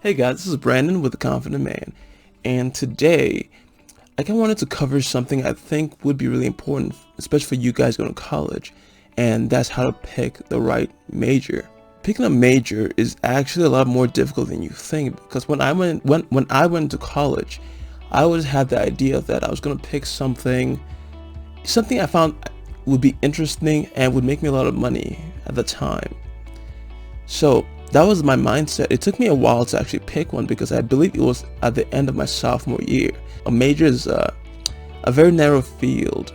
Hey guys, this is Brandon with The Confident Man, and today I kind of wanted to cover something I think would be really important, especially for you guys going to college, and that's how to pick the right major. Picking a major is actually a lot more difficult than you think, because when I went to college, I always had the idea that I was going to pick something I found would be interesting and would make me a lot of money at the time. So that was my mindset. It took me a while to actually pick one because I believe it was at the end of my sophomore year. A major is a very narrow field,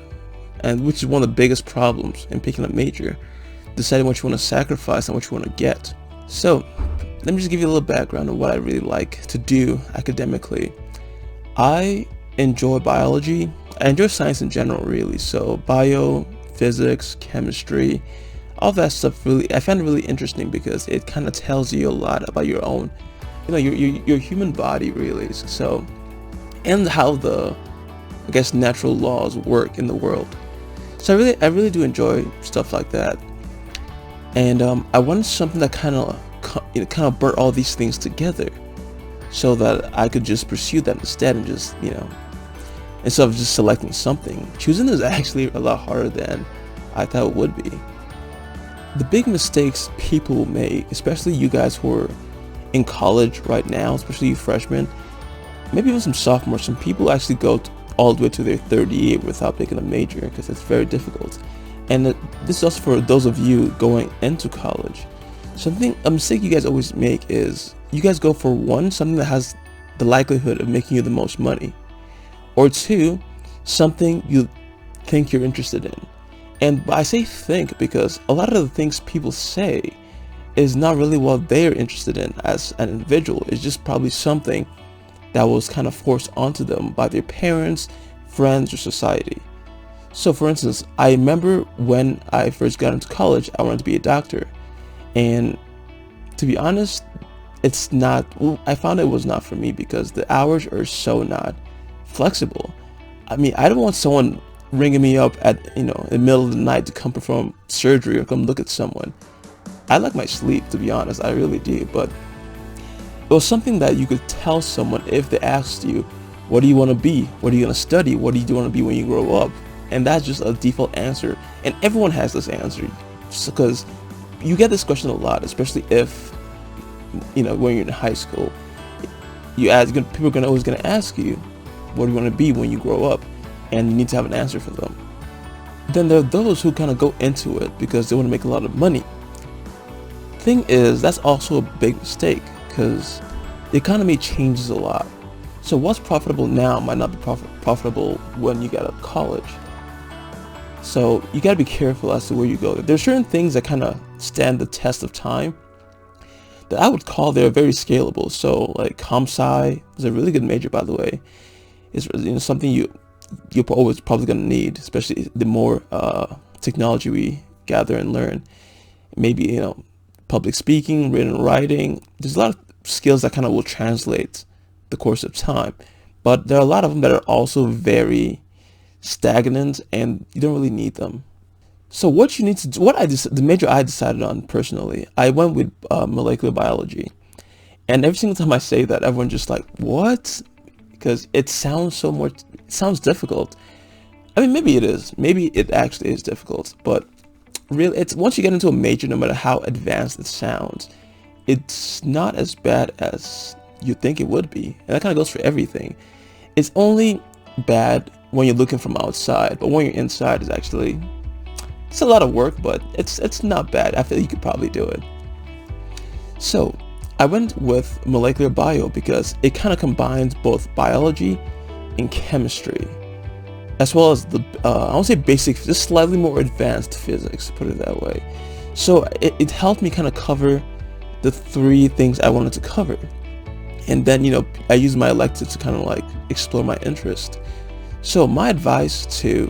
and which is one of the biggest problems in picking a major, deciding what you want to sacrifice and what you want to get. So let me just give you a little background on what I really like to do academically. I enjoy biology. I enjoy science in general, really. So bio, physics, chemistry, all that stuff really I find really interesting because it kind of tells you a lot about your own, your human body really. So, and how the, I guess, natural laws work in the world. So I really do enjoy stuff like that. And I wanted something that kind of brought all these things together, so that I could just pursue that instead, and just instead of just selecting something. Choosing is actually a lot harder than I thought it would be. The big mistakes people make, especially you guys who are in college right now, especially you freshmen, maybe even some sophomores, some people actually go all the way to their third year without picking a major because it's very difficult. And this is also for those of you going into college. A mistake you guys always make is you guys go for something that has the likelihood of making you the most money, or two, something you think you're interested in. And I say think because a lot of the things people say is not really what they're interested in as an individual. It's just probably something that was kind of forced onto them by their parents, friends, or society. So for instance, I remember when I first got into college, I wanted to be a doctor. And to be honest, I found it was not for me because the hours are so not flexible. I mean, I don't want someone ringing me up in the middle of the night to come perform surgery or come look at someone. I like my sleep, to be honest, I really do, but it was something that you could tell someone if they asked you, what do you want to be? What are you going to study? What do you want to be when you grow up? And that's just a default answer, and everyone has this answer, because you get this question a lot, especially if, when you're in high school. People are always going to ask you, what do you want to be when you grow up? And you need to have an answer for them. Then there are those who kind of go into it because they want to make a lot of money. Thing is, that's also a big mistake because the economy changes a lot. So what's profitable now might not be profitable when you get out of college. So you got to be careful as to where you go. There's certain things that kind of stand the test of time that I would call they're very scalable. So like comp sci is a really good major, by the way. It's something you're always probably going to need, especially the more technology we gather and learn. Maybe public speaking, written writing. There's a lot of skills that kind of will translate the course of time, but there are a lot of them that are also very stagnant, and you don't really need them. So what you need to do, the major I decided on personally, I went with molecular biology, and every single time I say that, everyone just like, what? Because it sounds difficult. I mean, maybe it is. Maybe it actually is difficult, but really, it's once you get into a major, no matter how advanced it sounds, it's not as bad as you think it would be. And that kind of goes for everything. It's only bad when you're looking from outside, but when you're inside, it's a lot of work, but it's not bad. I feel you could probably do it. So I went with molecular bio because it kind of combines both biology and chemistry, as well as I won't say basic, just slightly more advanced physics, put it that way. So it helped me kind of cover the three things I wanted to cover. And then, I used my elective to kind of like explore my interest. So my advice to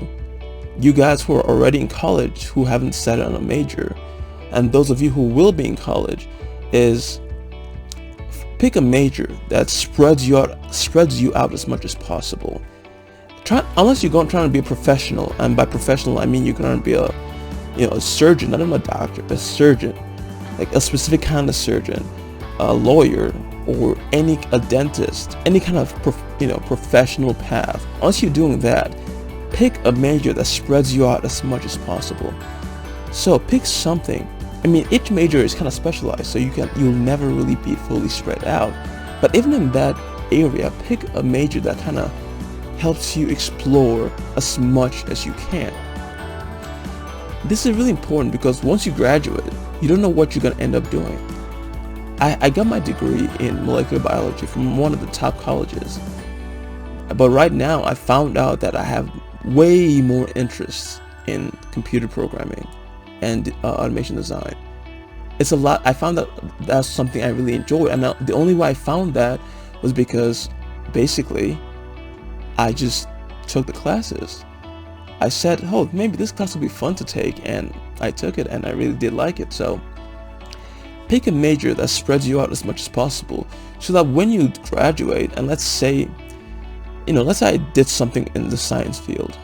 you guys who are already in college, who haven't decided on a major, and those of you who will be in college, is pick a major that spreads you out as much as possible. Unless you're trying to be a professional, and by professional I mean you're going to be a surgeon, not even a doctor, a surgeon, like a specific kind of surgeon, a lawyer, or a dentist, any kind of professional path. Once you're doing that, pick a major that spreads you out as much as possible. So pick something. I mean, each major is kind of specialized, so you'll never really be fully spread out. But even in that area, pick a major that kind of helps you explore as much as you can. This is really important because once you graduate, you don't know what you're going to end up doing. I got my degree in molecular biology from one of the top colleges. But right now, I found out that I have way more interest in computer programming and automation design. It's a lot. I found that that's something I really enjoy, and the only way I found that was because basically I just took the classes. I said, oh, maybe this class will be fun to take, and I took it and I really did like it. So pick a major that spreads you out as much as possible, so that when you graduate, and let's say I did something in the science field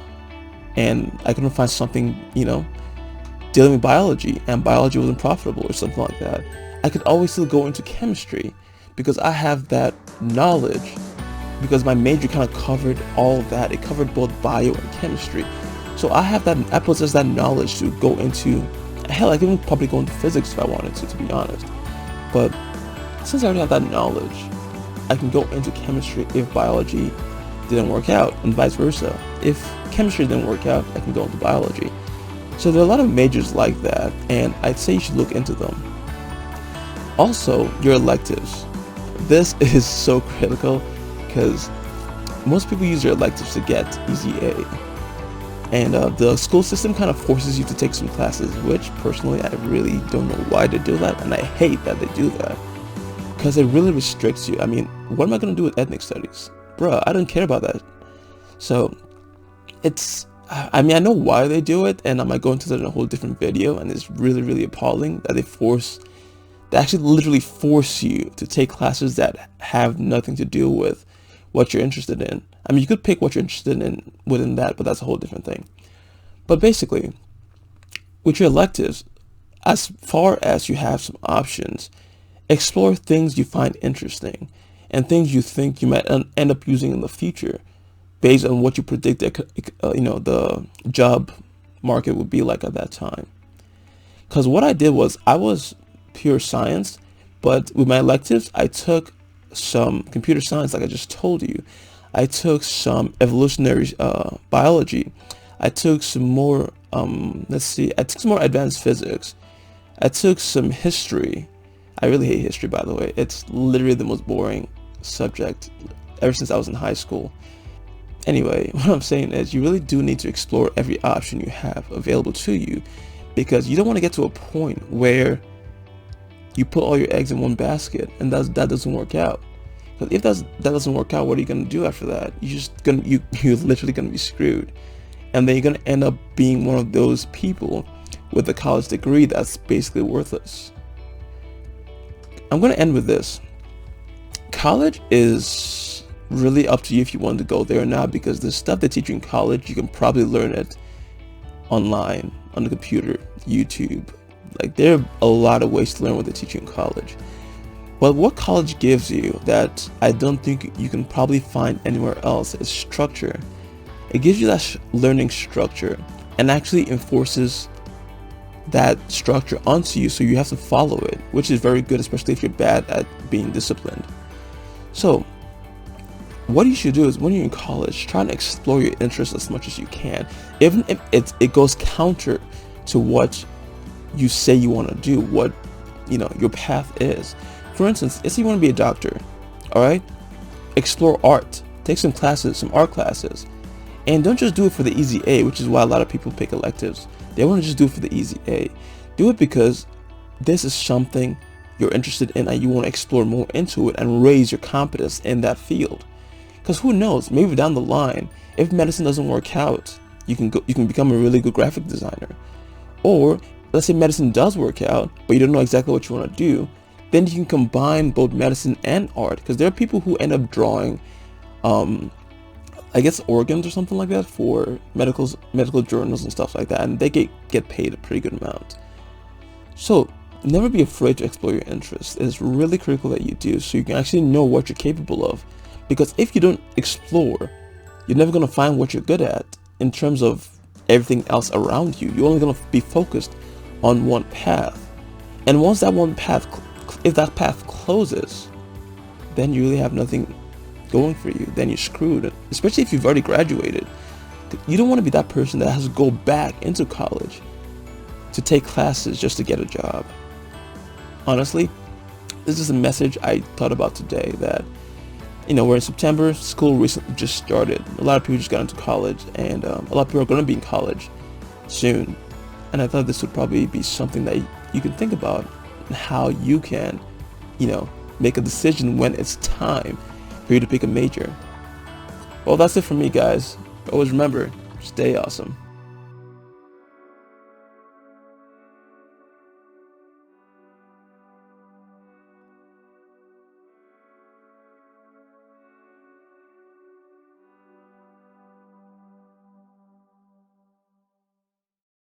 and I couldn't find something, dealing with biology, and biology wasn't profitable or something like that, I could always still go into chemistry because I have that knowledge, because my major kind of covered all of that. It covered both bio and chemistry. So I possess that knowledge to go into, hell, I could probably go into physics if I wanted to be honest. But since I already have that knowledge, I can go into chemistry if biology didn't work out, and vice versa. If chemistry didn't work out, I can go into biology. So there are a lot of majors like that, and I'd say you should look into them. Also, your electives. This is so critical because most people use their electives to get easy A. And the school system kind of forces you to take some classes, which personally I really don't know why they do that, and I hate that they do that because it really restricts you. I mean, what am I going to do with ethnic studies? Bruh, I don't care about that. So I know why they do it, and I might go into that in a whole different video, and it's really, really appalling that they actually literally force you to take classes that have nothing to do with what you're interested in. I mean, you could pick what you're interested in within that, but that's a whole different thing. But basically, with your electives, as far as you have some options, explore things you find interesting and things you think you might end up using in the future based on what you predict the job market would be like at that time. Because what I did was, I was pure science, but with my electives, I took some computer science, like I just told you. I took some evolutionary biology. I took some more, I took some more advanced physics. I took some history. I really hate history, by the way. It's literally the most boring subject ever since I was in high school. Anyway, what I'm saying is you really do need to explore every option you have available to you, because you don't want to get to a point where you put all your eggs in one basket and that doesn't work out. Because if that doesn't work out, what are you going to do after that? You're literally going to be screwed. And then you're going to end up being one of those people with a college degree that's basically worthless. I'm going to end with this. College is really up to you if you want to go there or not, because the stuff they teach you in college, you can probably learn it online, on the computer, YouTube. Like, there are a lot of ways to learn what they teach you in college. But what college gives you that I don't think you can probably find anywhere else is structure. It gives you that learning structure and actually enforces that structure onto you, so you have to follow it, which is very good, especially if you're bad at being disciplined. So what you should do is, when you're in college, try to explore your interests as much as you can, even if it goes counter to what you say you want to do, what your path is. For instance, let's say you want to be a doctor, all right? Explore art. Take some classes, some art classes. And don't just do it for the easy A, which is why a lot of people pick electives. They want to just do it for the easy A. Do it because this is something you're interested in and you want to explore more into it and raise your competence in that field. Because who knows, maybe down the line, if medicine doesn't work out, you can become a really good graphic designer. Or let's say medicine does work out, but you don't know exactly what you want to do, then you can combine both medicine and art. Because there are people who end up drawing, I guess, organs or something like that for medical journals and stuff like that, and they get paid a pretty good amount. So never be afraid to explore your interests. It is really critical that you do, so you can actually know what you're capable of. Because if you don't explore, you're never going to find what you're good at in terms of everything else around you. You're only going to be focused on one path. And once that one path, if that path closes, then you really have nothing going for you. Then you're screwed, especially if you've already graduated. You don't want to be that person that has to go back into college to take classes just to get a job. Honestly, this is a message I thought about today, that we're in September, school recently just started. A lot of people just got into college, and a lot of people are going to be in college soon. And I thought this would probably be something that you can think about, and how you can, make a decision when it's time for you to pick a major. Well, that's it for me, guys. Always remember, stay awesome.